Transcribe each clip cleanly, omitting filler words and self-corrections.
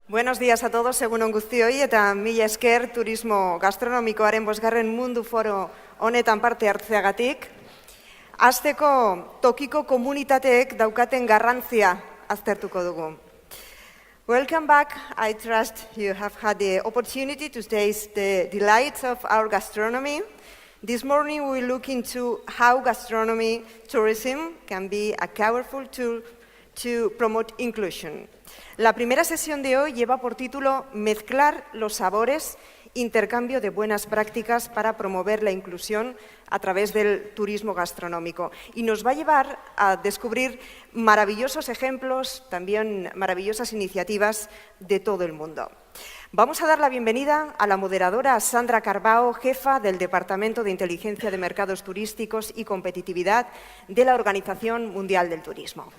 Buenos días a todos, egun on guztioi, eta mila esker turismo gastronomikoaren 5. mundu foro honetan parte hartzeagatik. Hasteko tokiko komunitateek daukaten garrantzia aztertuko dugu. Welcome back. I trust you have had the opportunity to taste the delights of our gastronomy. This morning we look into how gastronomy tourism can be a powerful tool to promote inclusion. La primera sesión de hoy lleva por título Mezclar los sabores, intercambio de buenas prácticas para promover la inclusión a través del turismo gastronómico. Y nos va a llevar a descubrir maravillosos ejemplos, también maravillosas iniciativas de todo el mundo. Vamos a dar la bienvenida a la moderadora Sandra Carbao, jefa del Departamento de Inteligencia de Mercados Turísticos y Competitividad de la Organización Mundial del Turismo.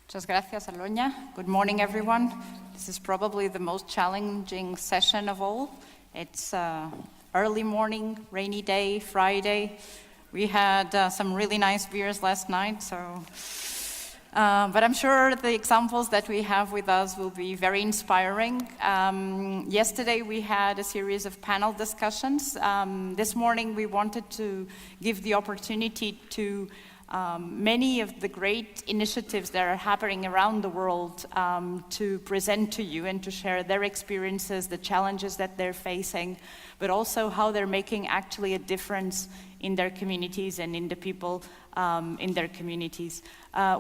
Muchas gracias, Aloña. Good morning, everyone. This is probably the most challenging session of all. It's early morning, rainy day, Friday. We had some really nice beers last night, but I'm sure the examples that we have with us will be very inspiring. Yesterday we had a series of panel discussions. This morning we wanted to give the opportunity to many of the great initiatives that are happening around the world to present to you and to share their experiences, the challenges that they're facing, but also how they're making actually a difference in their communities and in the people in their communities.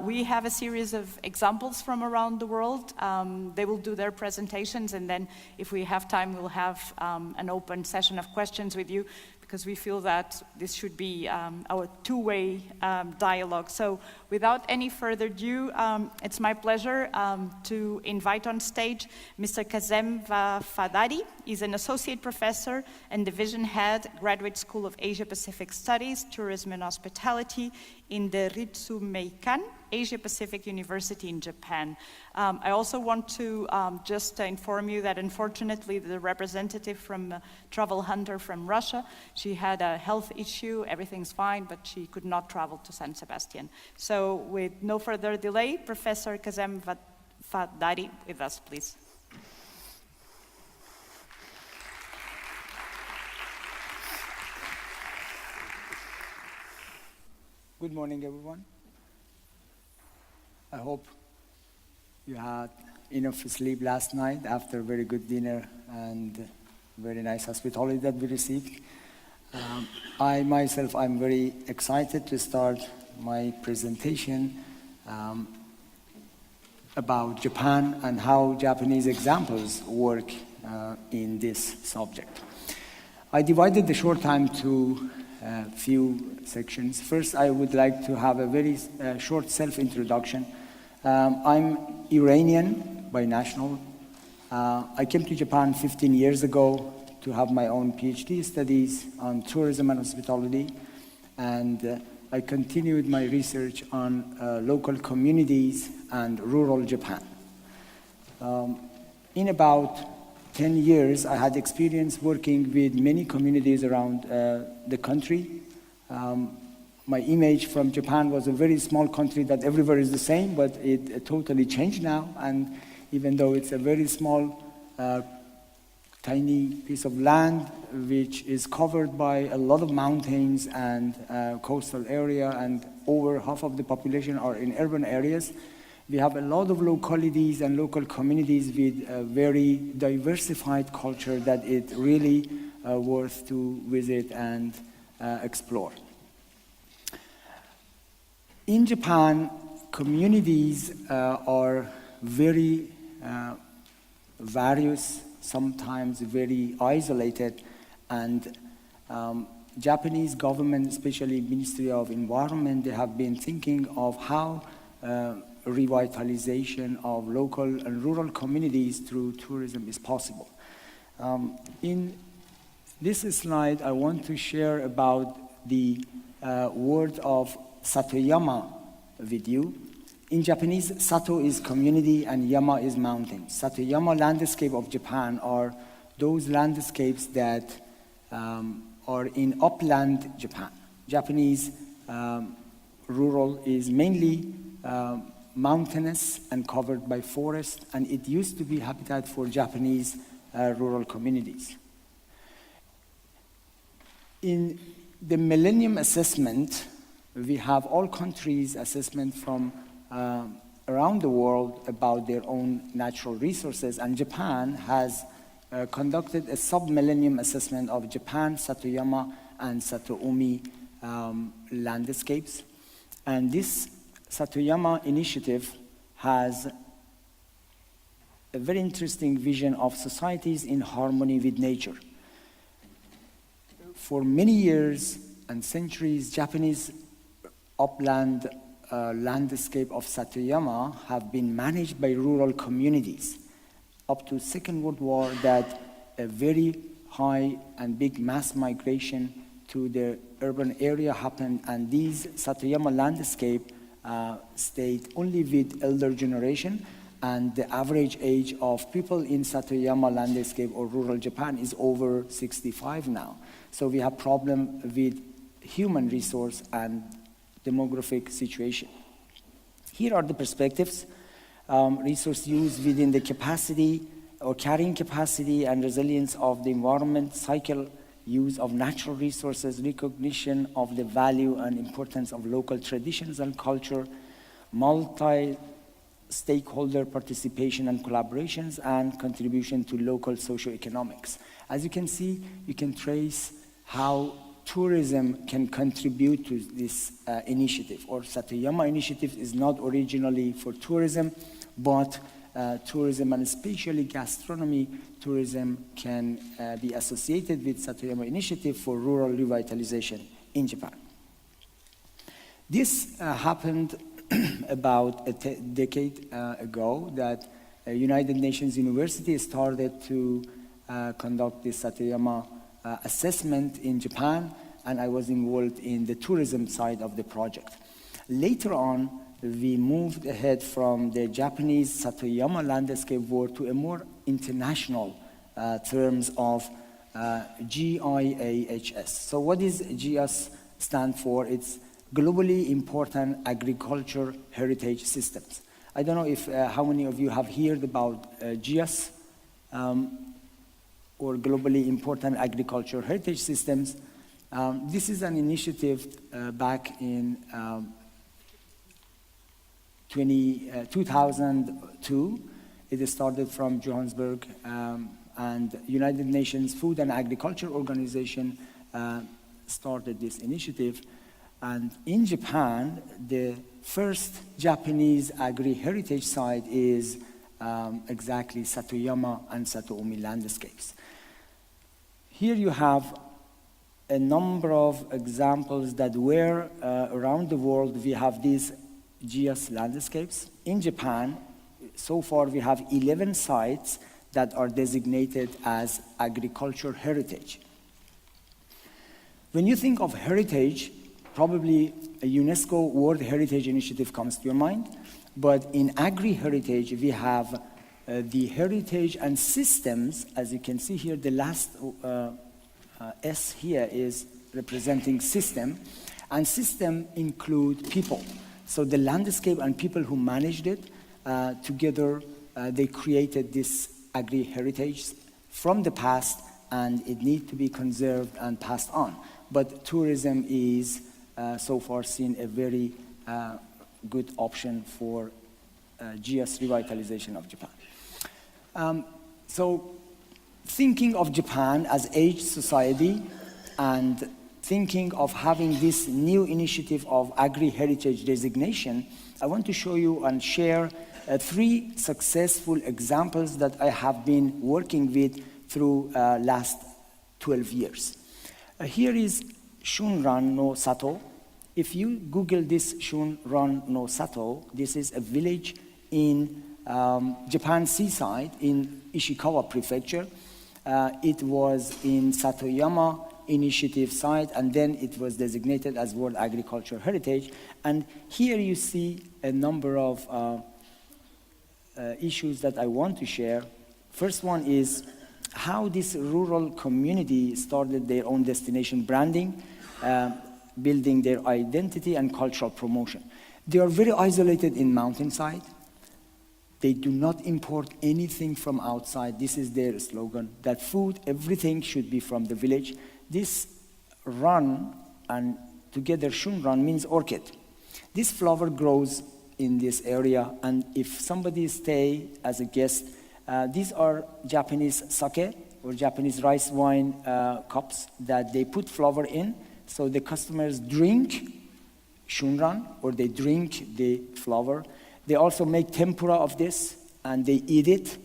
We have a series of examples from around the world. They will do their presentations, and then if we have time, we'll have an open session of questions with you, because we feel that this should be our two-way dialogue. So without any further ado, it's my pleasure to invite on stage Mr. Kazem Fadari. He's an associate professor and division head, Graduate School of Asia-Pacific Studies, Tourism and Hospitality in the Ritsumeikan Asia-Pacific University in Japan. I also want to just inform you that unfortunately the representative from Travel Hunter from Russia, she had a health issue, everything's fine, but she could not travel to San Sebastián. So with no further delay, Professor Kazem Fadari with us, please. Good morning, everyone. I hope you had enough sleep last night after a very good dinner and very nice hospitality that we received. I myself, I'm very excited to start my presentation about Japan and how Japanese examples work in this subject. I divided the short time to a few sections. First, I would like to have a very short self-introduction. I'm Iranian by national. I came to Japan 15 years ago to have my own PhD studies on tourism and hospitality, and I continued my research on local communities and rural Japan. In about 10 years, I had experience working with many communities around the country. My image from Japan was a very small country that everywhere is the same, but it totally changed now. And even though it's a very small, tiny piece of land, which is covered by a lot of mountains and coastal area, and over half of the population are in urban areas, we have a lot of localities and local communities with a very diversified culture that it really worth to visit and explore. In Japan, communities are very various, sometimes very isolated, and Japanese government, especially Ministry of Environment, they have been thinking of how revitalization of local and rural communities through tourism is possible. In this slide, I want to share about the word of Satoyama with you. In Japanese, Sato is community and Yama is mountain. Satoyama landscape of Japan are those landscapes that are in upland Japan. Japanese rural is mainly mountainous and covered by forest, and it used to be habitat for Japanese rural communities. In the Millennium Assessment, we have all countries' assessment from around the world about their own natural resources, and Japan has conducted a sub-millennium assessment of Japan, Satoyama, and Satoumi landscapes. And this Satoyama initiative has a very interesting vision of societies in harmony with nature. For many years and centuries, Japanese upland landscape of Satoyama have been managed by rural communities. Up to Second World War, that a very high and big mass migration to the urban area happened, and these Satoyama landscape stayed only with elder generation, and the average age of people in Satoyama landscape or rural Japan is over 65 now. So we have problem with human resource and demographic situation. Here are the perspectives. Resource use within the capacity or carrying capacity and resilience of the environment, cycle use of natural resources, recognition of the value and importance of local traditions and culture, multi-stakeholder participation and collaborations, and contribution to local socioeconomics. As you can see, you can trace how tourism can contribute to this initiative. Or Satoyama initiative is not originally for tourism, but tourism, and especially gastronomy tourism, can be associated with Satoyama initiative for rural revitalization in Japan. This happened about a decade ago, that United Nations University started to conduct this Satoyama assessment in Japan, and I was involved in the tourism side of the project. Later on, we moved ahead from the Japanese Satoyama landscape work to a more international terms of GIAHS. So what is GIAHS stand for? It's globally important agriculture heritage systems. I don't know if how many of you have heard about GIAHS or globally important agriculture heritage systems. This is an initiative back in 2002. It started from Johannesburg, and United Nations Food and Agriculture Organization started this initiative. And in Japan, the first Japanese agri-heritage site is exactly Satoyama and Satoumi landscapes. Here you have a number of examples that where around the world we have these GIAHS landscapes. In Japan, so far we have 11 sites that are designated as agriculture heritage. When you think of heritage, probably a UNESCO World Heritage Initiative comes to your mind, but in agri-heritage we have the heritage and systems. As you can see here, the last S here is representing system, and system include people. So the landscape and people who managed it, together they created this agri-heritage from the past, and it needs to be conserved and passed on. But tourism is so far seen a very good option for GIAHS revitalization of Japan. So thinking of Japan as aged society and thinking of having this new initiative of agri-heritage designation, I want to show you and share 3 successful examples that I have been working with through last 12 years. Here is Shunran no Sato. If you Google this Shunran no Sato, this is a village in Japan seaside in Ishikawa Prefecture. It was in Satoyama initiative site, and then it was designated as World Agricultural Heritage. And here you see a number of issues that I want to share. First one is how this rural community started their own destination branding. building their identity and cultural promotion. They are very isolated in mountainside. They do not import anything from outside. This is their slogan, that food, everything should be from the village. This run and together shunran means orchid. This flower grows in this area, and if somebody stay as a guest, these are Japanese sake or Japanese rice wine cups that they put flower in, so the customers drink shunran or they drink the flower. They also make tempura of this and they eat it.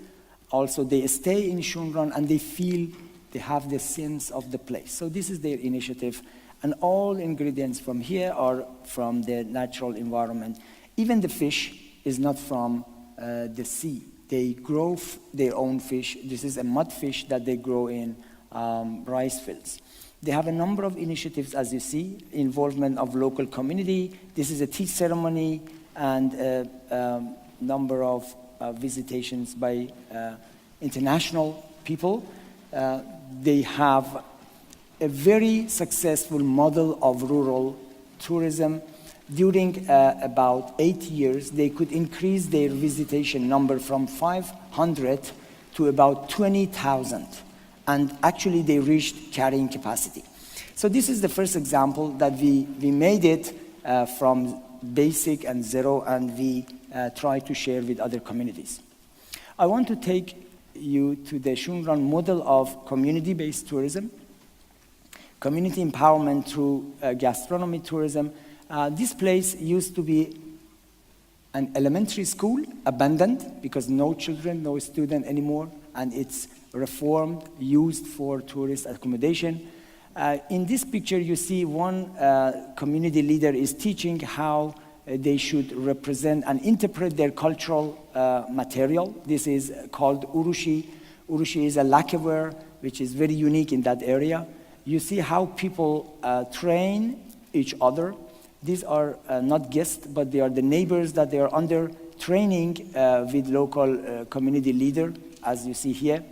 Also, they stay in shunran and they feel they have the sense of the place. So this is their initiative. And all ingredients from here are from the natural environment. Even the fish is not from the sea. They grow their own fish. This is a mud fish that they grow in rice fields. They have a number of initiatives, as you see, involvement of local community. This is a tea ceremony and a number of visitations by international people. They have a very successful model of rural tourism. During about 8 years, they could increase their visitation number from 500 to about 20,000. And actually, they reached carrying capacity. So this is the first example that we made it from basic and zero, and we try to share with other communities. I want to take you to the Shunran model of community-based tourism, community empowerment through gastronomy tourism. This place used to be an elementary school, abandoned, because no children, no student anymore, and it's reformed, used for tourist accommodation. In this picture, you see one community leader is teaching how they should represent and interpret their cultural material. This is called urushi. Urushi is a lacquerware, which is very unique in that area. You see how people train each other. These are not guests, but they are the neighbors that they are under training with local community leader, as you see here.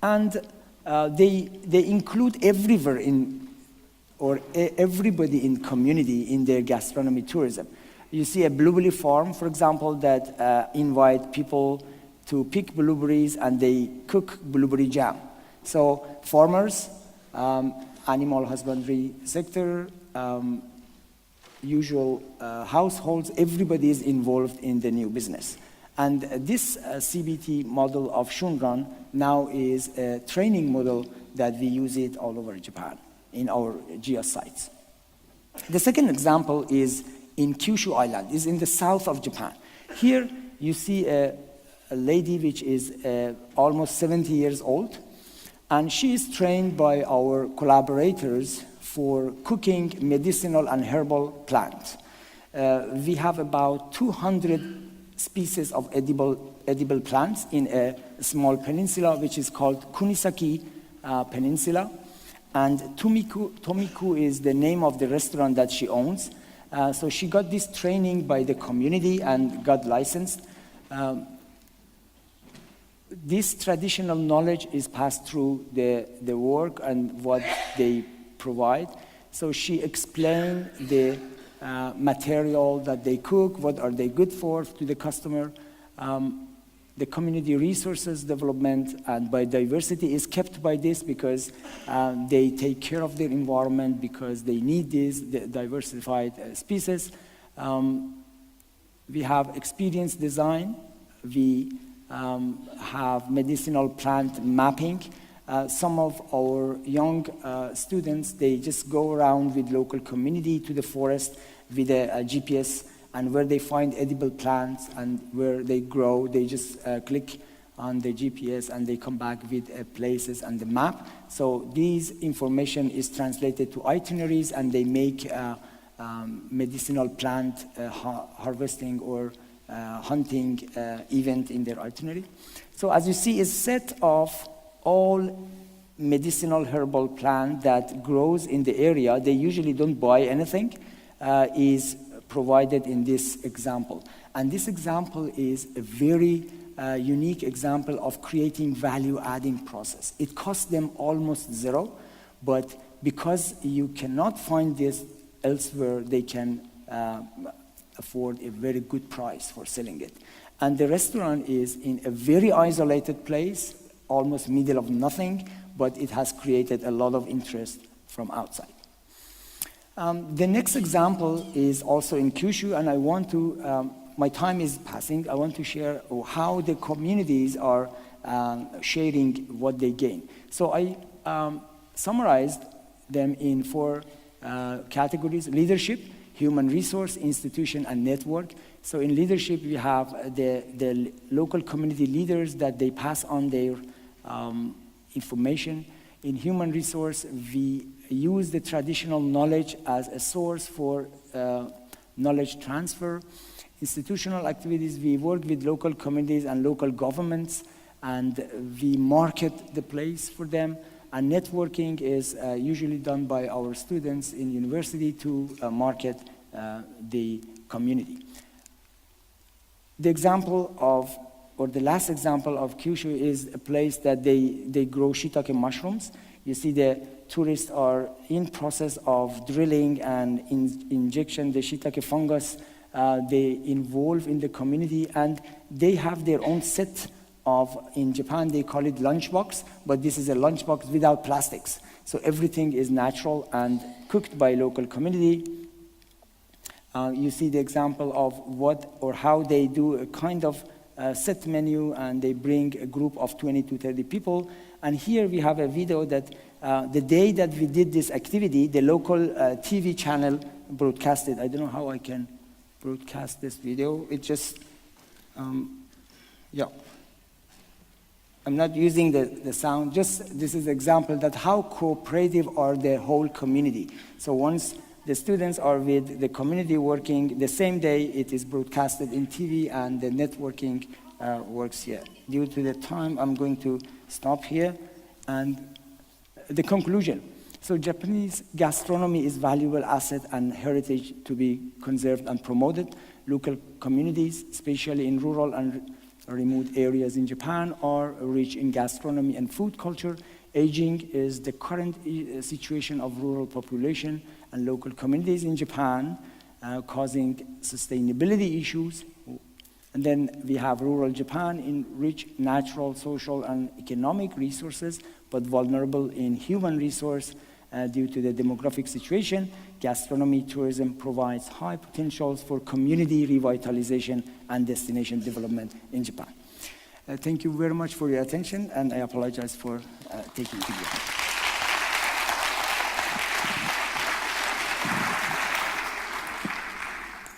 And they include everywhere everybody in community in their gastronomy tourism. You see a blueberry farm, for example, that invite people to pick blueberries and they cook blueberry jam. So farmers, animal husbandry sector, usual households, everybody is involved in the new business. And this CBT model of Shunran now is a training model that we use it all over Japan in our GIA sites. The second example is in Kyushu Island, is in the south of Japan. Here you see a lady which is almost 70 years old, and she is trained by our collaborators for cooking medicinal and herbal plants. We have about 200 species of edible plants in a small peninsula, which is called Kunisaki Peninsula. And Tomiku is the name of the restaurant that she owns. So she got this training by the community and got licensed. This traditional knowledge is passed through the work and what they provide. So she explained the material that they cook, what are they good for to the customer. The community resources development and biodiversity is kept by this because they take care of their environment because they need these diversified species. We have experience design. We have medicinal plant mapping. Some of our young students, they just go around with local community to the forest with a GPS, and where they find edible plants and where they grow, they just click on the GPS and they come back with places and the map. So these information is translated to itineraries and they make medicinal plant harvesting or hunting event in their itinerary. So as you see, a set of all medicinal herbal plant that grows in the area, they usually don't buy anything, is provided in this example. And this example is a very unique example of creating value-adding process. It costs them almost zero, but because you cannot find this elsewhere they can afford a very good price for selling it. And the restaurant is in a very isolated place, almost middle of nothing, but it has created a lot of interest from outside. The next example is also in Kyushu, and I want to, my time is passing, I want to share how the communities are sharing what they gain. So I summarized them in 4 categories: leadership, human resource, institution, and network. So in leadership, we have the local community leaders that they pass on their information. In human resource, we use the traditional knowledge as a source for knowledge transfer. Institutional activities, we work with local communities and local governments, and we market the place for them. And networking is usually done by our students in university to market the community. The example of, or the last example of Kyushu is a place that they grow shiitake mushrooms. You see the tourists are in process of drilling and injection the shiitake fungus. They involve in the community, and they have their own set of, in Japan they call it lunchbox, but this is a lunchbox without plastics. So everything is natural and cooked by local community. You see the example of what or how they do a kind of set menu, and they bring a group of 20 to 30 people. And here we have a video that the day that we did this activity, the local TV channel broadcasted. I don't know how I can broadcast this video. It just, yeah. I'm not using the sound, just this is an example that how cooperative are the whole community. So once the students are with the community working, the same day it is broadcasted in TV, and the networking works here. Due to the time, I'm going to stop here. And the conclusion. So Japanese gastronomy is valuable asset and heritage to be conserved and promoted. Local communities, especially in rural and remote areas in Japan, are rich in gastronomy and food culture. Aging is the current situation of rural population and local communities in Japan, causing sustainability issues. And then we have rural Japan in rich natural, social, and economic resources, but vulnerable in human resource due to the demographic situation. Gastronomy tourism provides high potentials for community revitalization and destination development in Japan. Thank you very much for your attention, and I apologize for taking the video.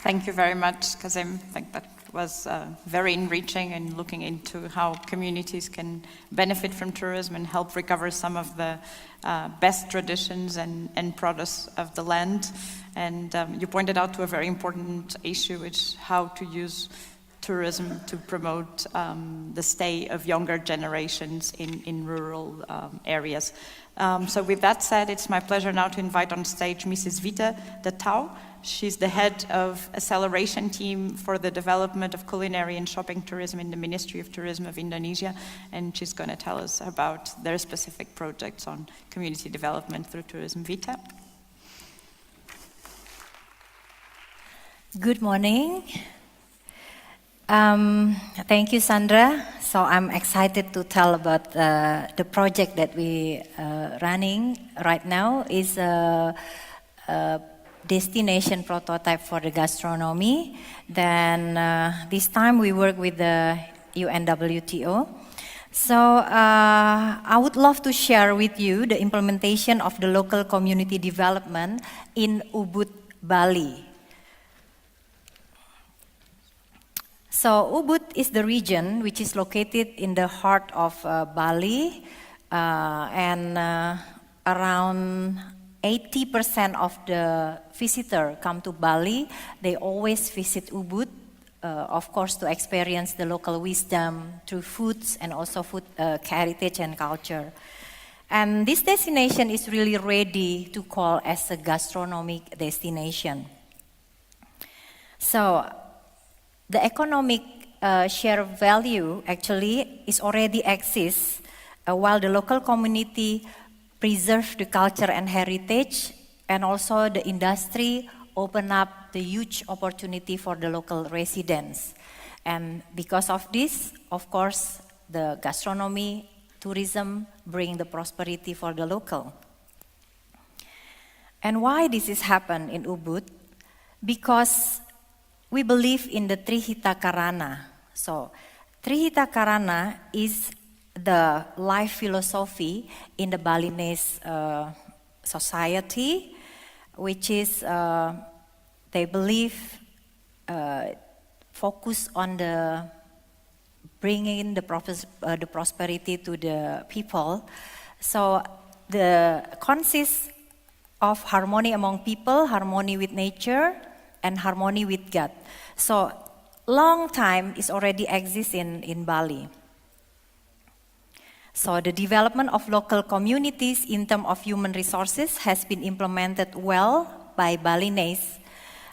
Thank you very much, Kazim. I think that was very enriching in looking into how communities can benefit from tourism and help recover some of the best traditions and products of the land. And you pointed out to a very important issue, which is how to use tourism to promote the stay of younger generations in rural areas. So with that said, it's my pleasure now to invite on stage Mrs. Vita de Tau. She's the head of acceleration team for the development of culinary and shopping tourism in the Ministry of Tourism of Indonesia, and she's going to tell us about their specific projects on community development through tourism. Vita. Good morning. Thank you, Sandra. So I'm excited to tell about the project that we running right now. Is a destination prototype for the gastronomy. Then this time we work with the UNWTO. So I would love to share with you the implementation of the local community development in Ubud, Bali. So Ubud is the region which is located in the heart of Bali, and around 80% of the visitors come to Bali. They always visit Ubud, of course, to experience the local wisdom through foods and also food heritage and culture. And this destination is really ready to call as a gastronomic destination. So the economic share value actually is already exists while the local community preserve the culture and heritage And also the industry open up the huge opportunity for the local residents. And because of this, of course, the gastronomy, tourism bring the prosperity for the local. And why this is happen in Ubud? Because we believe in the Trihita Karana. So, Trihita Karana is the life philosophy in the Balinese society, which is, they believe, focus on the bringing the prosperity to the people. So, the consists of harmony among people, harmony with nature, and harmony with God. So, long time is already exists in Bali. So, the development of local communities in terms of human resources has been implemented well by Balinese,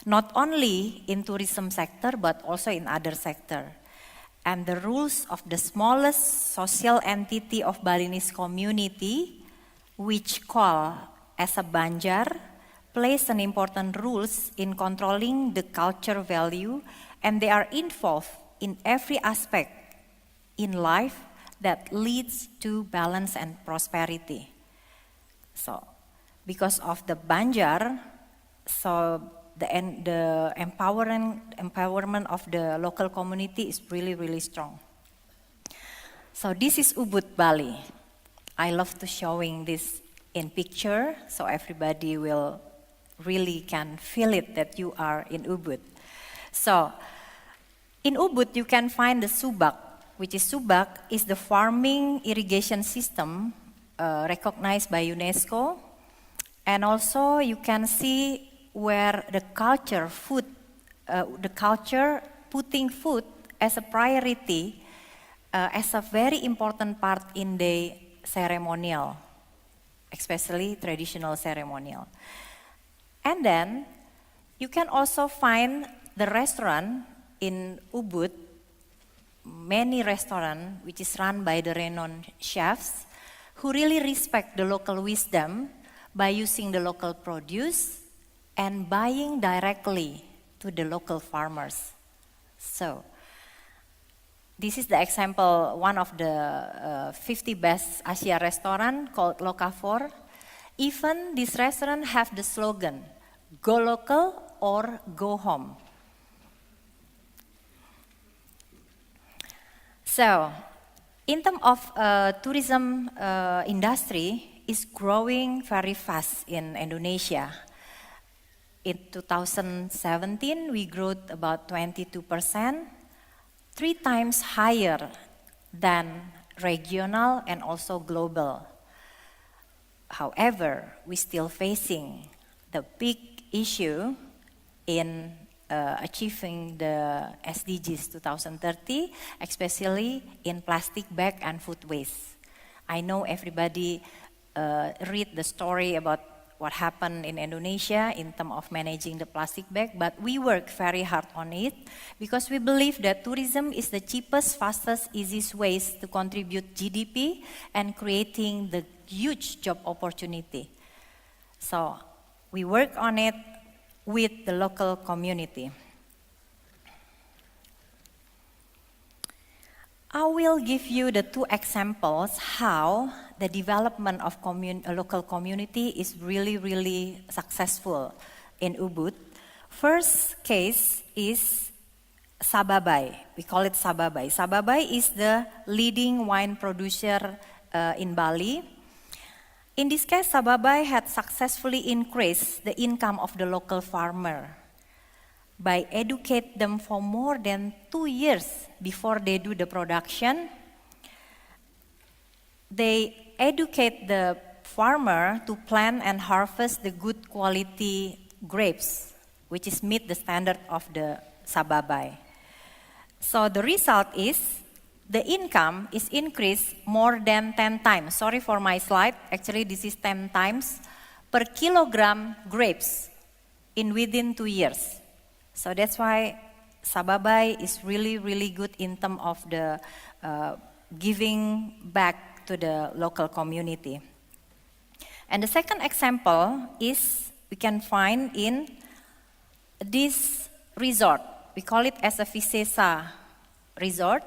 not only in tourism sector, but also in other sector. And the rules of the smallest social entity of Balinese community, which call as a Banjar, plays an important roles in controlling the culture value, and they are involved in every aspect in life that leads to balance and prosperity. So, because of the Banjar, so the empowerment of the local community is really, really strong. So this is Ubud, Bali. I love to showing this in picture, so everybody will really can feel it that you are in Ubud. So, in Ubud you can find the subak, which is the farming irrigation system recognized by UNESCO, and also you can see where the culture putting food as a priority, as a very important part in the ceremonial, especially traditional ceremonial. And then you can also find the restaurant in Ubud, many restaurants which is run by the renowned chefs who really respect the local wisdom by using the local produce and buying directly to the local farmers. So, this is the example, one of the 50 best Asia restaurant called Locafor. Even this restaurant have the slogan, go local or go home. So, in terms of tourism industry is growing very fast in Indonesia. In 2017, we grew about 22%, 3 times higher than regional and also global. However, we're still facing the big issue in achieving the SDGs 2030, especially in plastic bag and food waste. I know everybody read the story about what happened in Indonesia in terms of managing the plastic bag, but we work very hard on it because we believe that tourism is the cheapest, fastest, easiest ways to contribute GDP and creating the huge job opportunity. So we work on it with the local community. I will give you the 2 examples how the development of a local community is really, really successful in Ubud. First case is Sababai. We call it Sababai. Sababai is the leading wine producer in Bali. In this case, Sababai had successfully increased the income of the local farmer by educate them for more than 2 years before they do the production. They educate the farmer to plant and harvest the good quality grapes, which is meet the standard of the Sababai. So the result is the income is increased more than 10 times. Sorry for my slide, actually this is 10 times per kilogram grapes in within 2 years. So that's why Sababai is really, really good in terms of the giving back to the local community. And the second example is we can find in this resort. We call it as a Visesa resort.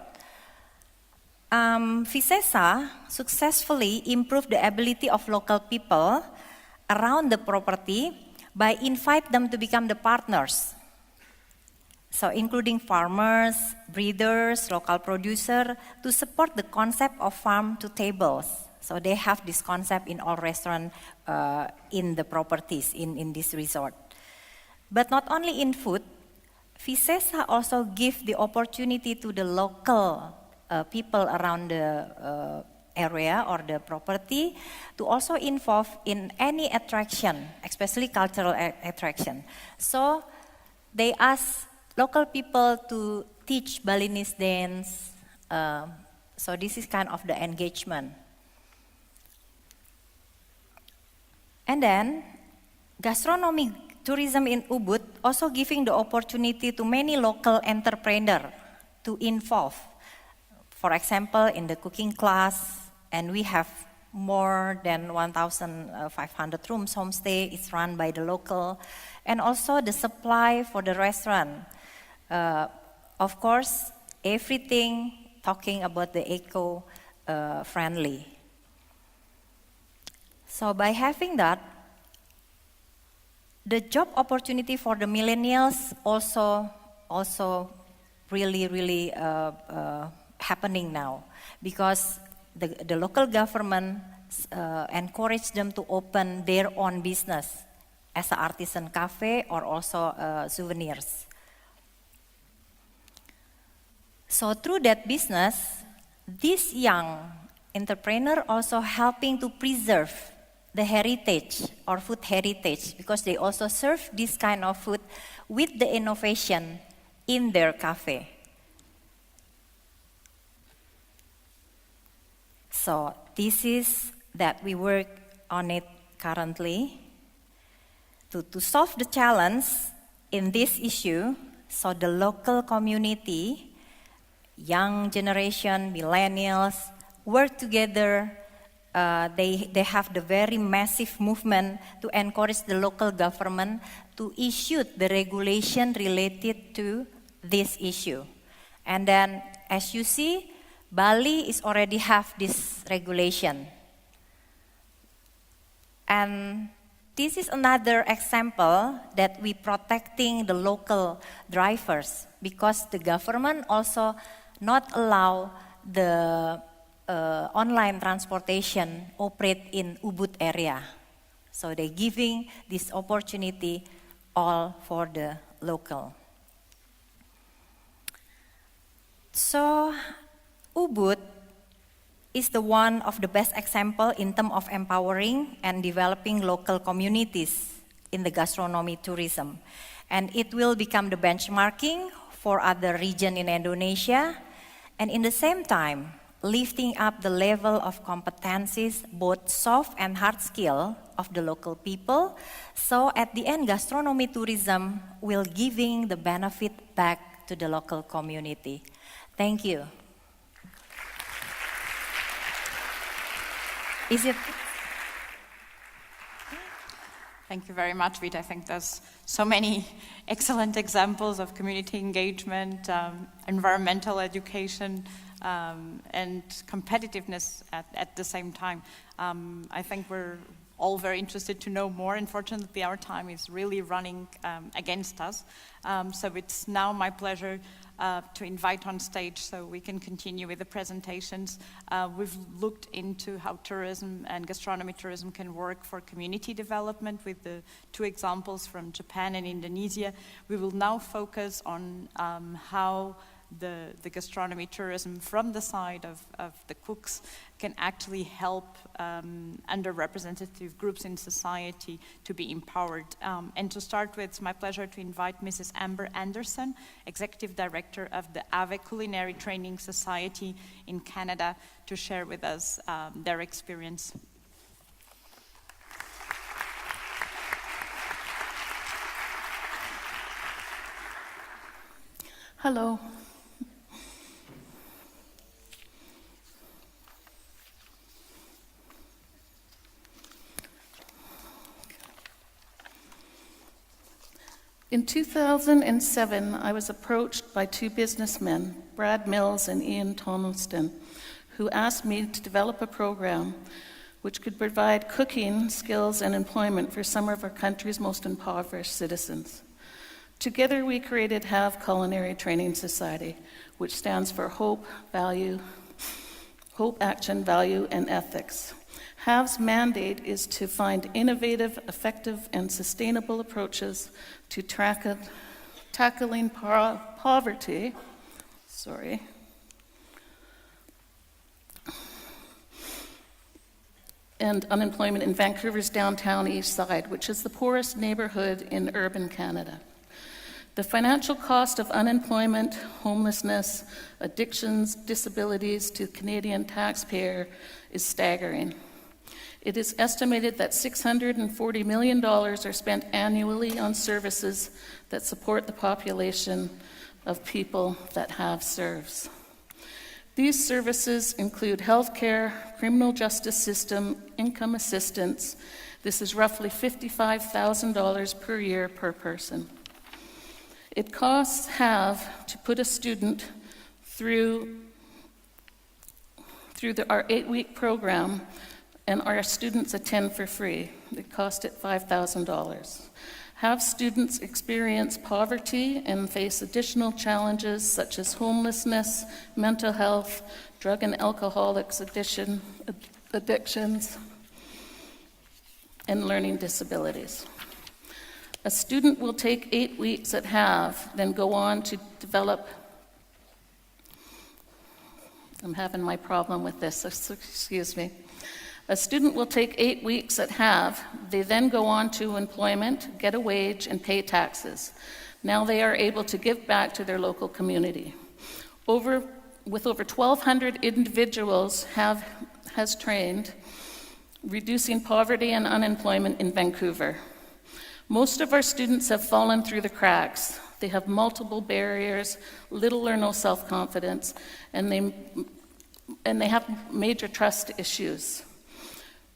Visesa successfully improved the ability of local people around the property by invite them to become the partners. So including farmers, breeders, local producer to support the concept of farm to tables. So they have this concept in all restaurants in the properties in this resort. But not only in food, Visesa also give the opportunity to the local people around the area or the property to also involve in any attraction, especially cultural attraction. So they ask local people to teach Balinese dance. So this is kind of the engagement. And then gastronomy tourism in Ubud also giving the opportunity to many local entrepreneurs to involve. For example, in the cooking class, and we have more than 1,500 rooms. Homestay is run by the local, and also the supply for the restaurant. Of course, everything talking about the eco-friendly. So by having that, the job opportunity for the millennials also really happening now, because the local government encourage them to open their own business as an artisan cafe or also souvenirs. So through that business, this young entrepreneur also helping to preserve the heritage or food heritage, because they also serve this kind of food with the innovation in their cafe. So this is that we work on it currently to solve the challenge in this issue. So the local community, young generation, millennials, work together. They have the very massive movement to encourage the local government to issue the regulation related to this issue. And then, as you see, Bali is already have this regulation. And this is another example that we protecting the local drivers, because the government also not allow the online transportation operate in Ubud area. So they giving this opportunity all for the local. So Ubud is the one of the best example in terms of empowering and developing local communities in the gastronomy tourism. And it will become the benchmarking for other regions in Indonesia, and in the same time, lifting up the level of competencies, both soft and hard skill of the local people. So at the end, gastronomy tourism will giving the benefit back to the local community. Thank you. Is it? Thank you very much, Vita. I think there's so many excellent examples of community engagement, environmental education, and competitiveness at the same time. I think we're all very interested to know more. Unfortunately, our time is really running against us. So it's now my pleasure to invite on stage so we can continue with the presentations. We've looked into how tourism and gastronomy tourism can work for community development with the two examples from Japan and Indonesia. We will now focus on how the gastronomy tourism from the side of the cooks can actually help underrepresented groups in society to be empowered. And to start with, it's my pleasure to invite Mrs. Amber Anderson, Executive Director of the AVE Culinary Training Society in Canada, to share with us their experience. Hello. In 2007, I was approached by two businessmen, Brad Mills and Ian Tomlinson, who asked me to develop a program which could provide cooking skills and employment for some of our country's most impoverished citizens. Together, we created HAVE Culinary Training Society, which stands for Hope, Action, Value, and Ethics. HAVE's mandate is to find innovative, effective, and sustainable approaches to tackling poverty, and unemployment in Vancouver's downtown east side, which is the poorest neighborhood in urban Canada. The financial cost of unemployment, homelessness, addictions, disabilities to the Canadian taxpayer is staggering. It is estimated that $640 million are spent annually on services that support the population of people that HAVE serves. These services include healthcare, criminal justice system, income assistance. This is roughly $55,000 per year per person. It costs HAVE to put a student through our 8-week program, and our students attend for free. It cost it $5,000. HAVE students experience poverty and face additional challenges such as homelessness, mental health, drug and alcoholics addictions, and learning disabilities. A student will take 8 weeks at HAVE, then go on to develop. I'm having my problem with this, excuse me. A student will take 8 weeks at HAVE. They then go on to employment, get a wage, and pay taxes. Now they are able to give back to their local community. With over 1,200 individuals HAVE has trained, reducing poverty and unemployment in Vancouver. Most of our students have fallen through the cracks. They have multiple barriers, little or no self-confidence, and they have major trust issues.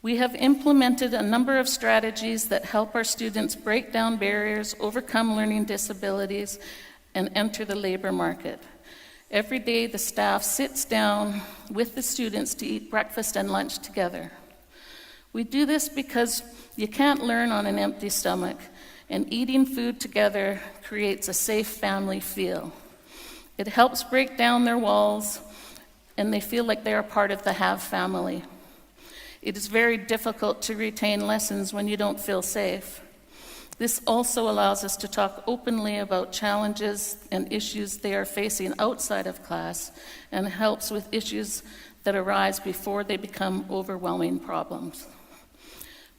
We have implemented a number of strategies that help our students break down barriers, overcome learning disabilities, and enter the labor market. Every day, the staff sits down with the students to eat breakfast and lunch together. We do this because you can't learn on an empty stomach, and eating food together creates a safe family feel. It helps break down their walls, and they feel like they are part of the HAVE family. It is very difficult to retain lessons when you don't feel safe. This also allows us to talk openly about challenges and issues they are facing outside of class, and helps with issues that arise before they become overwhelming problems.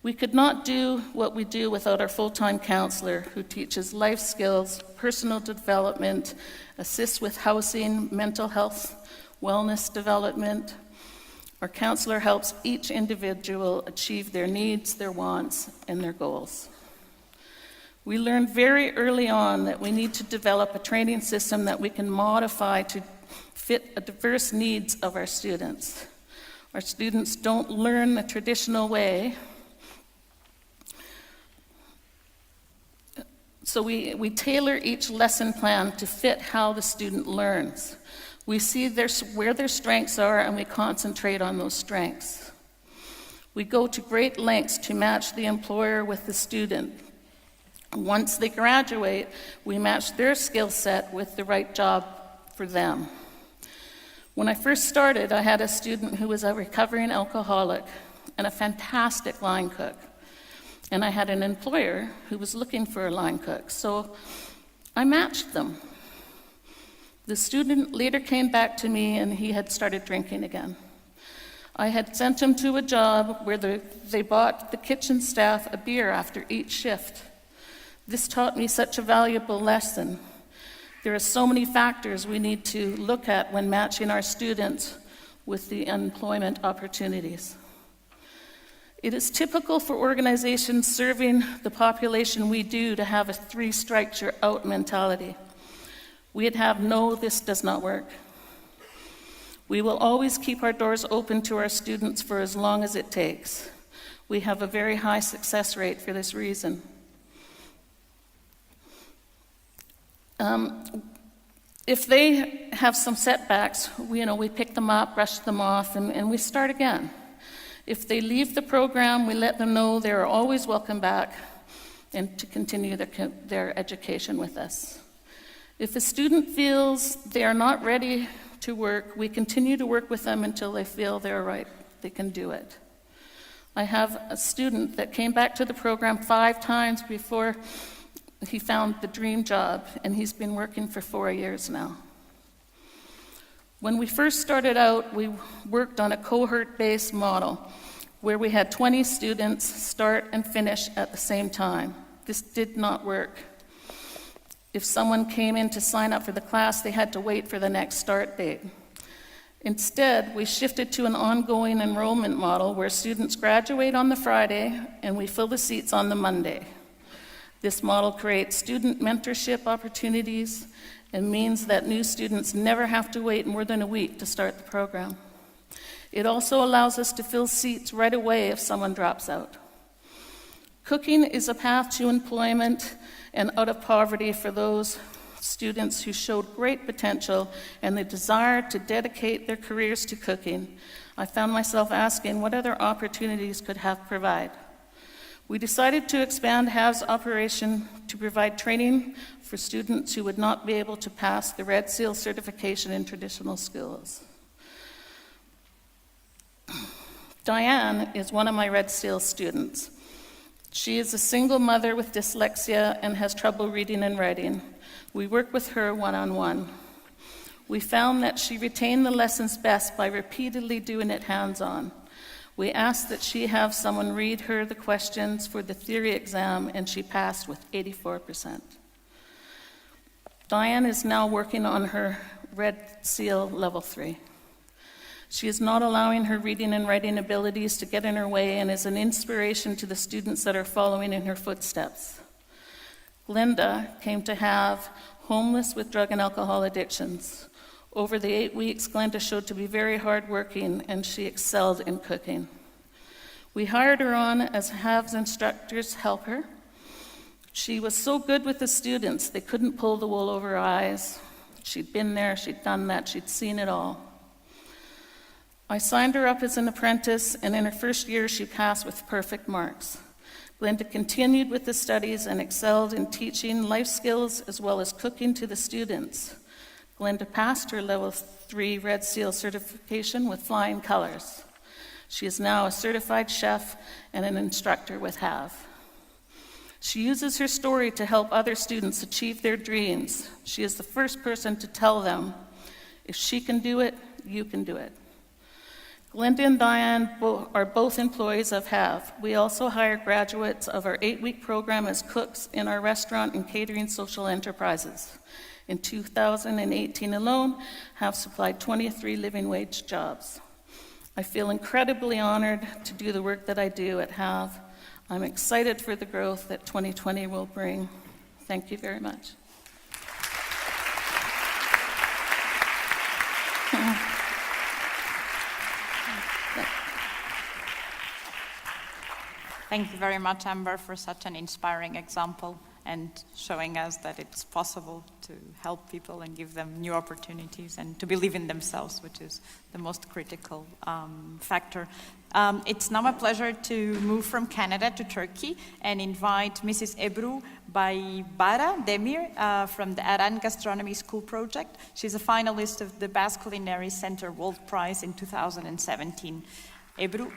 We could not do what we do without our full-time counselor, who teaches life skills, personal development, assists with housing, mental health, wellness development. Our counselor helps each individual achieve their needs, their wants, and their goals. We learned very early on that we need to develop a training system that we can modify to fit the diverse needs of our students. Our students don't learn the traditional way, so we tailor each lesson plan to fit how the student learns. We see where their strengths are, and we concentrate on those strengths. We go to great lengths to match the employer with the student. Once they graduate, we match their skill set with the right job for them. When I first started, I had a student who was a recovering alcoholic and a fantastic line cook. And I had an employer who was looking for a line cook, so I matched them. The student later came back to me, and he had started drinking again. I had sent him to a job where they bought the kitchen staff a beer after each shift. This taught me such a valuable lesson. There are so many factors we need to look at when matching our students with the employment opportunities. It is typical for organizations serving the population we do to have a three-strikes-you're-out mentality. We'd have no, this does not work. We will always keep our doors open to our students for as long as it takes. We have a very high success rate for this reason. If they have some setbacks, we pick them up, brush them off, and we start again. If they leave the program, we let them know they are always welcome back and to continue their education with us. If a student feels they are not ready to work, we continue to work with them until they feel they're right, they can do it. I have a student that came back to the program 5 times before he found the dream job, and he's been working for 4 years now. When we first started out, we worked on a cohort-based model where we had 20 students start and finish at the same time. This did not work. If someone came in to sign up for the class, they had to wait for the next start date. Instead, we shifted to an ongoing enrollment model where students graduate on the Friday and we fill the seats on the Monday. This model creates student mentorship opportunities and means that new students never have to wait more than a week to start the program. It also allows us to fill seats right away if someone drops out. Cooking is a path to employment and out of poverty for those students who showed great potential and the desire to dedicate their careers to cooking. I found myself asking what other opportunities could HAV provide. We decided to expand HAV's operation to provide training for students who would not be able to pass the Red Seal certification in traditional skills. Diane is one of my Red Seal students. She is a single mother with dyslexia and has trouble reading and writing. We work with her one-on-one. We found that she retained the lessons best by repeatedly doing it hands-on. We asked that she have someone read her the questions for the theory exam, and she passed with 84%. Diane is now working on her Red Seal Level 3. She is not allowing her reading and writing abilities to get in her way and is an inspiration to the students that are following in her footsteps. Glenda came to HAV homeless with drug and alcohol addictions. Over the 8 weeks, Glenda showed to be very hardworking, and she excelled in cooking. We hired her on as HAV's instructors help her. She was so good with the students, they couldn't pull the wool over her eyes. She'd been there, she'd done that, she'd seen it all. I signed her up as an apprentice, and in her first year, she passed with perfect marks. Glenda continued with the studies and excelled in teaching life skills as well as cooking to the students. Glenda passed her Level 3 Red Seal certification with flying colors. She is now a certified chef and an instructor with HAV. She uses her story to help other students achieve their dreams. She is the first person to tell them, if she can do it, you can do it. Glenda and Diane are both employees of HAV. We also hire graduates of our 8-week program as cooks in our restaurant and catering social enterprises. In 2018 alone, HAV supplied 23 living wage jobs. I feel incredibly honored to do the work that I do at HAV. I'm excited for the growth that 2020 will bring. Thank you very much. Thank you very much, Amber, for such an inspiring example and showing us that it's possible to help people and give them new opportunities and to believe in themselves, which is the most critical factor. It's now my pleasure to move from Canada to Turkey and invite Mrs. Ebru Baybara Demir from the Aran Gastronomy School Project. She's a finalist of the Basque Culinary Center World Prize in 2017. Ebru.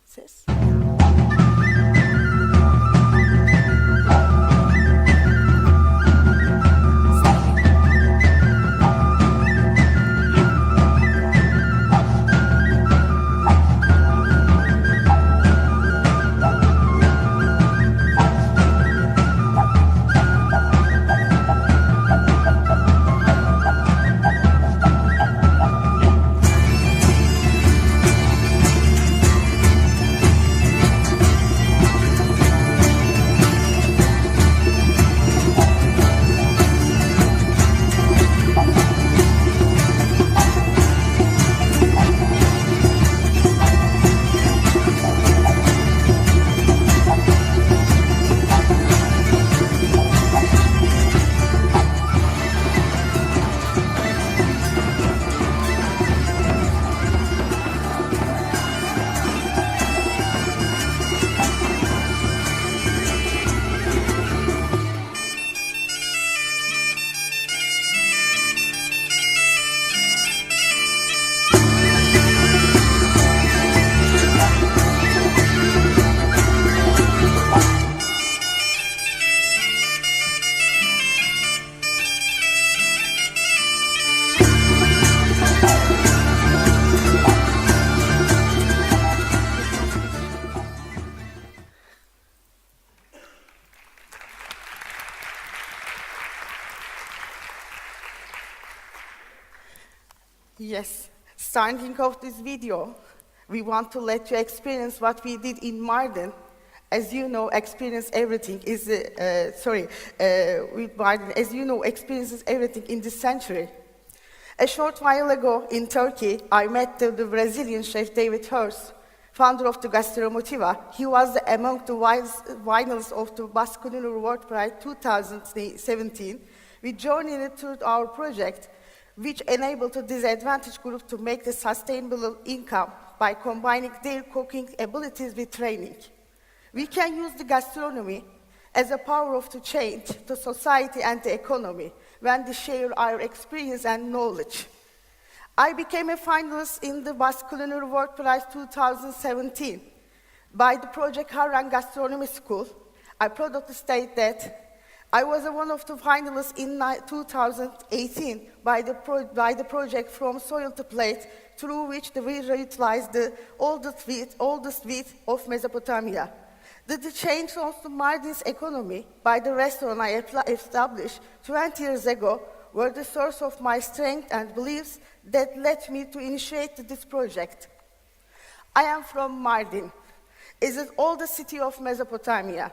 Sis. Yes, starting off this video, we want to let you experience what we did in Mardin. As you know, experience everything is, with Mardin, as you know, experiences everything in this century. A short while ago in Turkey, I met the Brazilian chef David Hurst, founder of the Gastronomy. He was among the finalists of the Basque Culinary World Prize 2017. We journeyed through our project, which enabled the disadvantaged group to make the sustainable income by combining their cooking abilities with training. We can use the gastronomy as a power of to change the society and the economy when we share our experience and knowledge. I became a finalist in the Basque Culinary World Prize 2017 by the project Harran Gastronomy School. I proud to state that I was one of the finalists in 2018 by the project From Soil to Plate, through which we utilized the oldest wheat of Mesopotamia. The change of the Mardin's economy by the restaurant I established 20 years ago were the source of my strength and beliefs that led me to initiate this project. I am from Mardin. It's the oldest city of Mesopotamia.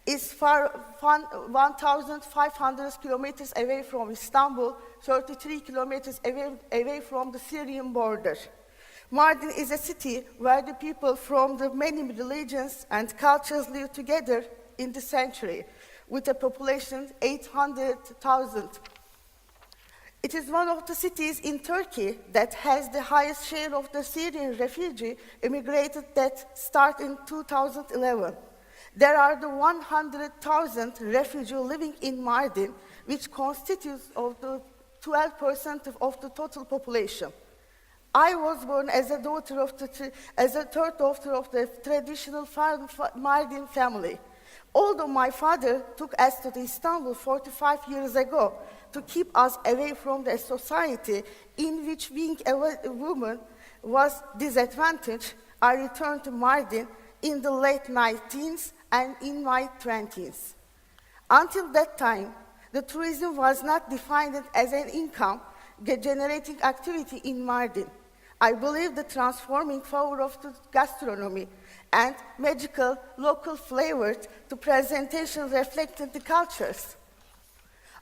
It's 1,500 kilometers away from Istanbul, 33 kilometers away from the Syrian border. Mardin is a city where the people from the many religions and cultures live together in the century, with a population 800,000. It is one of the cities in Turkey that has the highest share of the Syrian refugee immigrated that start in 2011. There are the 100,000 refugees living in Mardin, which constitutes of the 12% of the total population. I was born as a third daughter of the traditional Mardin family. Although my father took us to Istanbul 45 years ago to keep us away from the society in which being a woman was disadvantaged, I returned to Mardin in the late 19th and in my 20s. Until that time, the tourism was not defined as an income-generating activity in Mardin. I believe the transforming power of the gastronomy and magical local flavors to presentation reflected the cultures.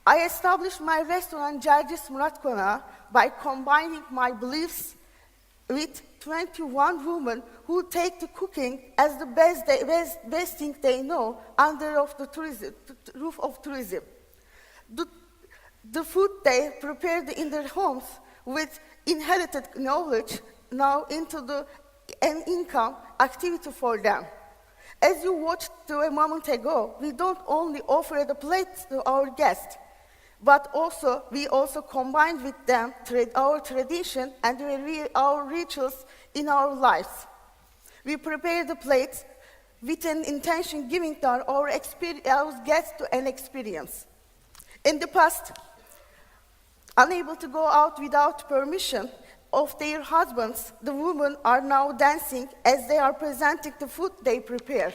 I established my restaurant Cercis Murat Konağı by combining my beliefs with 21 women who take the cooking as the best thing they know under of the roof of tourism. The food they prepared in their homes with inherited knowledge now into an income activity for them. As you watched a moment ago, we don't only offer the plates to our guests, but we also combine with them our tradition and our rituals in our lives. We prepare the plates with an intention giving our guests an experience. In the past, unable to go out without permission of their husbands, the women are now dancing as they are presenting the food they prepare.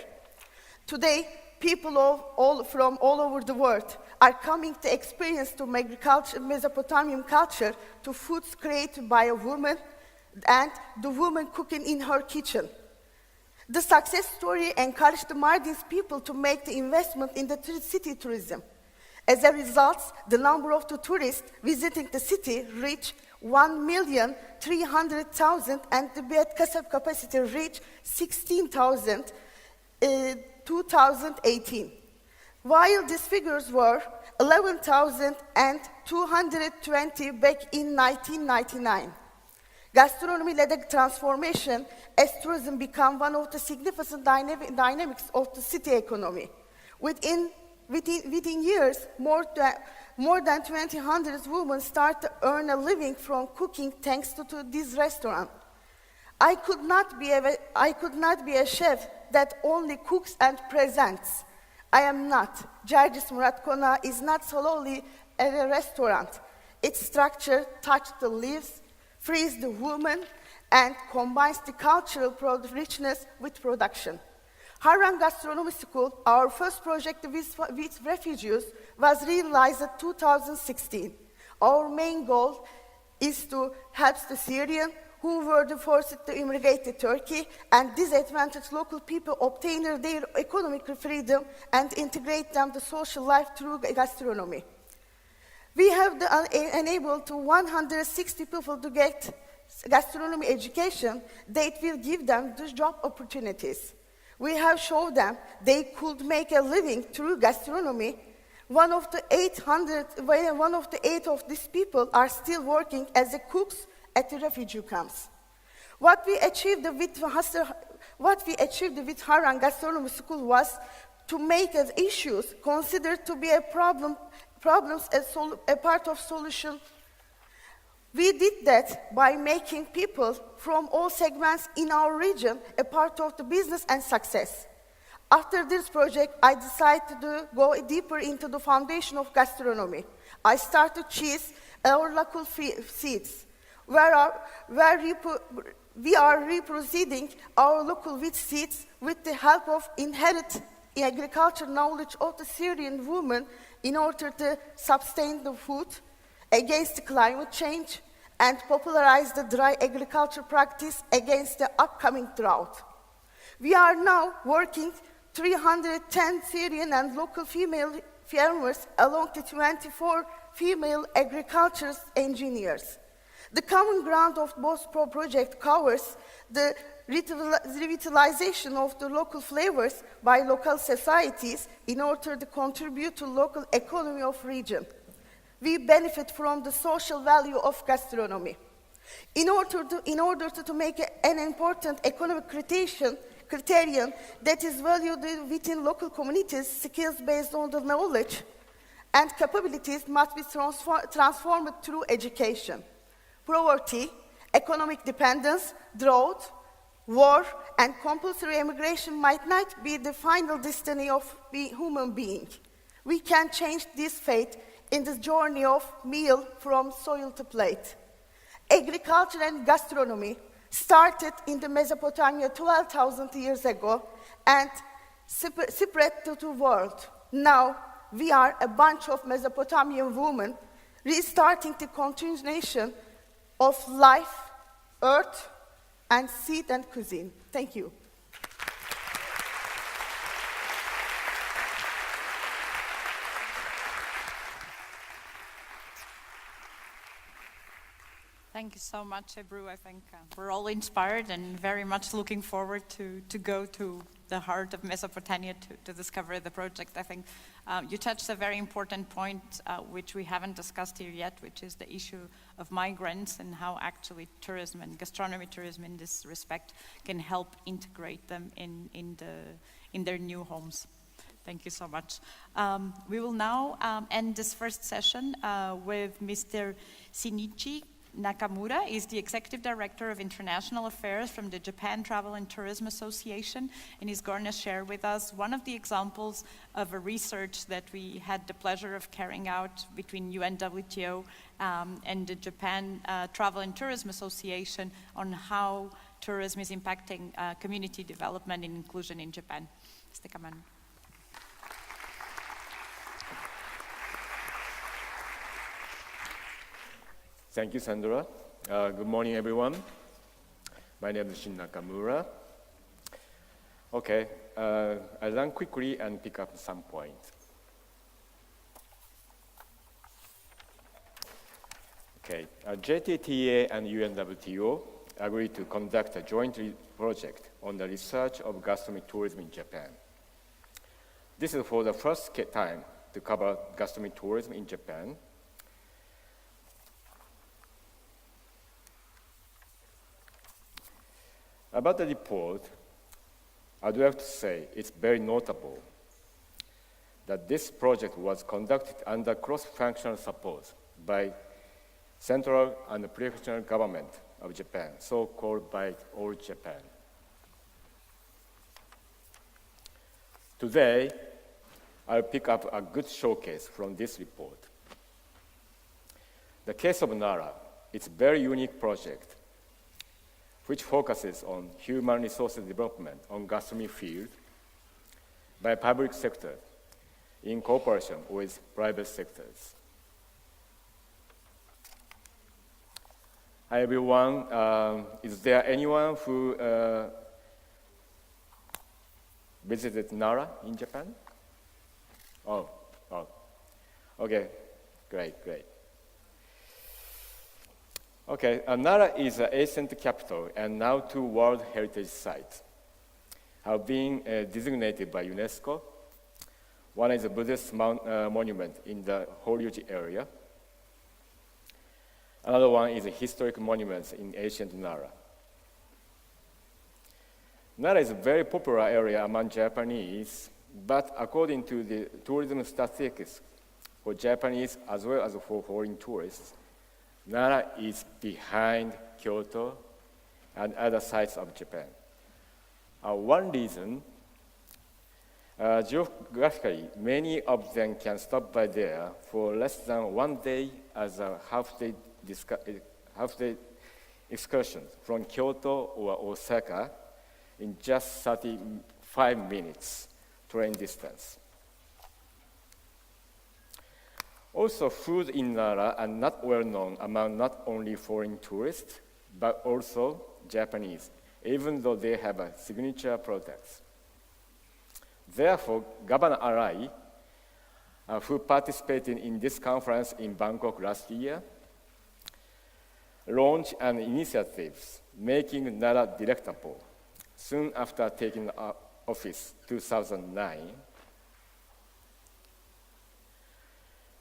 Today, people from all over the world are coming to experience to Mesopotamian culture to foods created by a woman and the woman cooking in her kitchen. The success story encouraged the Mardin's people to make the investment in the city tourism. As a result, the number of the tourists visiting the city reached 1,300,000 and the bed capacity reached 16,000 in 2018. While these figures were 11,220 back in 1999. Gastronomy led a transformation as tourism became one of the significant dynamics of the city economy. Within years, more than 200 women start to earn a living from cooking thanks to this restaurant. I could not be a chef that only cooks and presents. I am not. Cercis Murat Konağı is not solely a restaurant. Its structure touches the lives, frees the woman, and combines the cultural richness with production. Harran Gastronomy School, our first project with refugees, was realized in 2016. Our main goal is to help the Syrian who were forced to immigrate to Turkey and disadvantaged local people obtain their economic freedom and integrate them to social life through gastronomy. We have enabled to 160 people to get gastronomy education that will give them the job opportunities. We have shown them they could make a living through gastronomy. One of the eight of these people are still working as cooks at the refugee camps. What we achieved with Harran Gastronomy School was to make as issues considered to be problems as a part of solution. We did that by making people from all segments in our region a part of the business and success. After this project, I decided to go deeper into the foundation of gastronomy. I started cheese our local seeds, we are reproceeding our local wheat seeds with the help of inherent agriculture knowledge of the Syrian women in order to sustain the food against climate change and popularize the dry agriculture practice against the upcoming drought. We are now working 310 Syrian and local female farmers along with 24 female agriculture engineers. The common ground of both projects covers the revitalization of the local flavors by local societies in order to contribute to local economy of region. We benefit from the social value of gastronomy. In order to make an important economic criterion that is valued within local communities, skills based on the knowledge and capabilities must be transformed through education. Poverty, economic dependence, drought, war, and compulsory immigration might not be the final destiny of the human being. We can change this fate in the journey of meal from soil to plate. Agriculture and gastronomy started in the Mesopotamia 12,000 years ago and spread to the world. Now, we are a bunch of Mesopotamian women restarting the continuation of life, earth, and seed and cuisine. Thank you. Thank you so much, Ebru. I think we're all inspired and very much looking forward to go to the heart of Mesopotamia to discover the project. I think you touched a very important point, which we haven't discussed here yet, which is the issue of migrants and how actually tourism and gastronomy tourism in this respect can help integrate them in their new homes. Thank you so much. We will now end this first session with Mr. Shinichi Nakamura. Is the Executive Director of International Affairs from the Japan Travel and Tourism Association, and he's going to share with us one of the examples of a research that we had the pleasure of carrying out between UNWTO and the Japan Travel and Tourism Association on how tourism is impacting community development and inclusion in Japan. Mr. Kamanu. Thank you, Sandra. Good morning, everyone. My name is Shin Nakamura. Okay, I'll run quickly and pick up some points. Okay, JTTA and UNWTO agreed to conduct a joint project on the research of gastronomic tourism in Japan. This is for the first time to cover gastronomic tourism in Japan. About the report, I'd like to say it's very notable that this project was conducted under cross-functional support by central and prefectural government of Japan, so-called by All Japan. Today, I'll pick up a good showcase from this report. The case of Nara, it's a very unique project which focuses on human resources development on gastronomy field by public sector in cooperation with private sectors. Hi everyone. Is there anyone who visited Nara in Japan? Oh. Okay, great. Okay, Nara is an ancient capital and now two World Heritage Sites have been designated by UNESCO. One is a Buddhist monument in the Horyuji area. Another one is a historic monument in ancient Nara. Nara is a very popular area among Japanese, but according to the tourism statistics for Japanese as well as for foreign tourists, Nara is behind Kyoto and other sites of Japan. One reason, geographically, many of them can stop by there for less than 1 day as a half-day excursion from Kyoto or Osaka in just 35 minutes train distance. Also, food in Nara are not well known among not only foreign tourists, but also Japanese, even though they have a signature products. Therefore, Governor Arai, who participated in this conference in Bangkok last year, launched an initiative making Nara delectable soon after taking office 2009.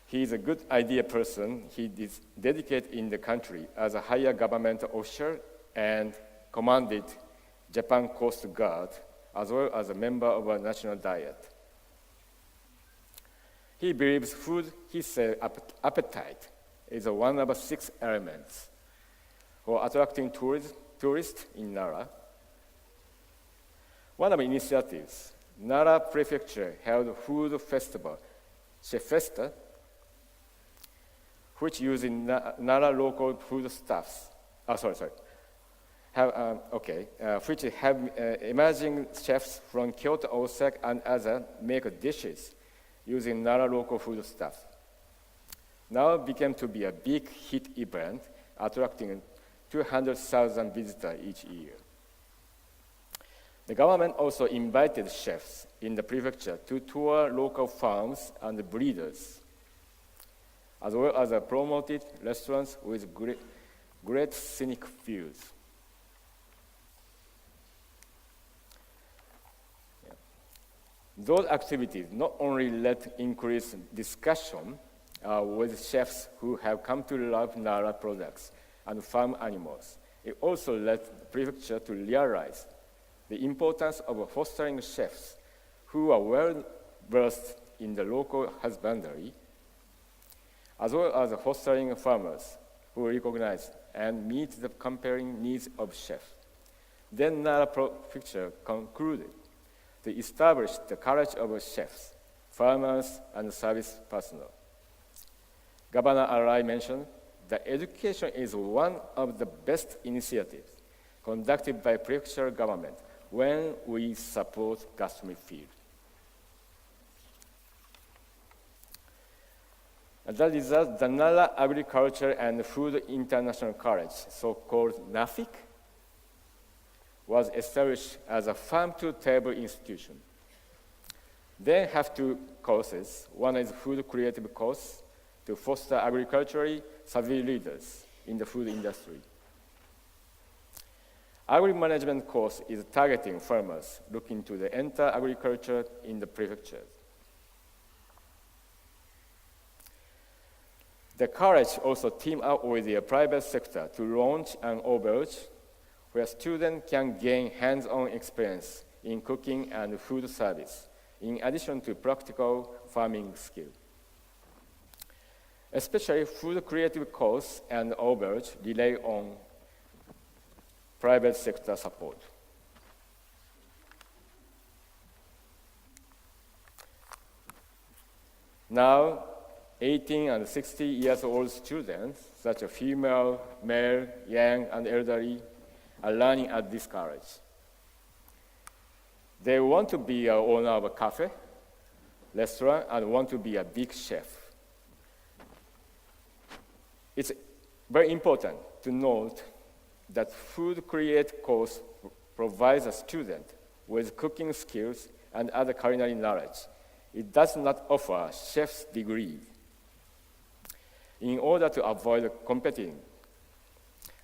He is a good idea person. He is dedicated in the country as a higher government official and commanded Japan Coast Guard, as well as a member of a national diet. He believes food, he said, appetite is one of 6 elements for attracting tourists in Nara. One of the initiatives, Nara Prefecture held food festival, Chef Festa, which uses Nara local food stuffs. Which have emerging chefs from Kyoto, Osaka, and others make dishes using Nara local food stuff. Now became to be a big hit event, attracting 200,000 visitors each year. The government also invited chefs in the prefecture to tour local farms and breeders, as well as promoted restaurants with great scenic views. Those activities not only led increased discussion with chefs who have come to love Nara products and farm animals, it also led the prefecture to realize the importance of fostering chefs who are well versed in the local husbandry, as well as fostering farmers who recognize and meet the compelling needs of chefs. Then Nara Prefecture concluded to establish the college of chefs, farmers, and service personnel. Governor Arai mentioned that education is one of the best initiatives conducted by prefectural government when we support gastronomy field. As a result, the Nara Agriculture and Food International College, so-called NAFIC, was established as a farm-to-table institution. They have 2 courses. One is food creative course to foster agriculturally savvy leaders in the food industry. Agri-management course is targeting farmers looking to enter agriculture in the prefectures. The college also teamed up with the private sector to launch an auberge where students can gain hands-on experience in cooking and food service, in addition to practical farming skills. Especially food creative course and auberge rely on private sector support. Now, 18 and 60 years old students, such as female, male, young, and elderly, are learning at this college. They want to be an owner of a cafe, restaurant, and want to be a big chef. It's Very important to note that food create course provides a student with cooking skills and other culinary knowledge. It does not offer chef's degree. In order to avoid competing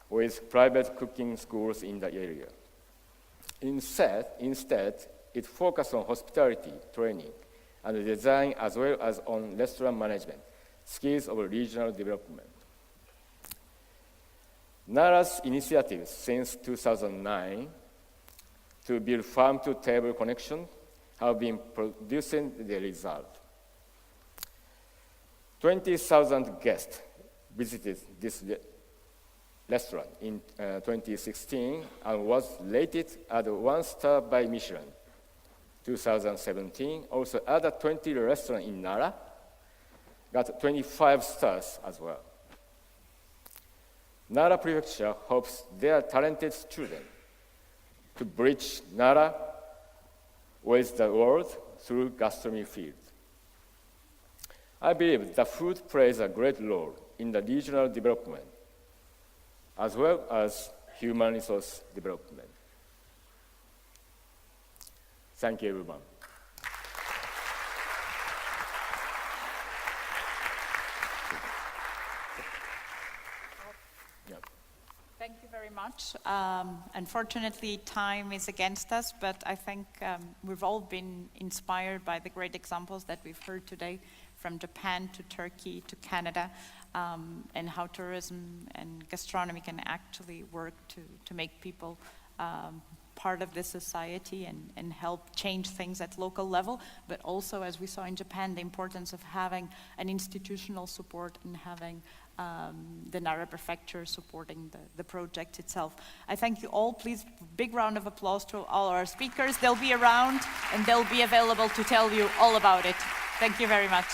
with private cooking schools in the area. Instead, it focuses on hospitality training and design as well as on restaurant management, skills of regional development. Nara's initiatives since 2009 to build farm-to-table connection have been producing the result. 20,000 guests visited this restaurant in 2016 and was rated at 1-star by Michelin. 2017, also other 20 restaurants in Nara got 25 stars as well. Nara Prefecture hopes their talented students to bridge Nara with the world through gastronomy field. I believe that food plays a great role in the regional development as well as human resource development. Thank you, everyone. Thank you very much. Unfortunately, time is against us, but I think we've all been inspired by the great examples that we've heard today, from Japan to Turkey to Canada, and how tourism and gastronomy can actually work to make people part of this society and help change things at local level, but also, as we saw in Japan, the importance of having an institutional support and having the Nara Prefecture supporting the project itself. I thank you all. Please, big round of applause to all our speakers. They'll be around and they'll be available to tell you all about it. Thank you very much.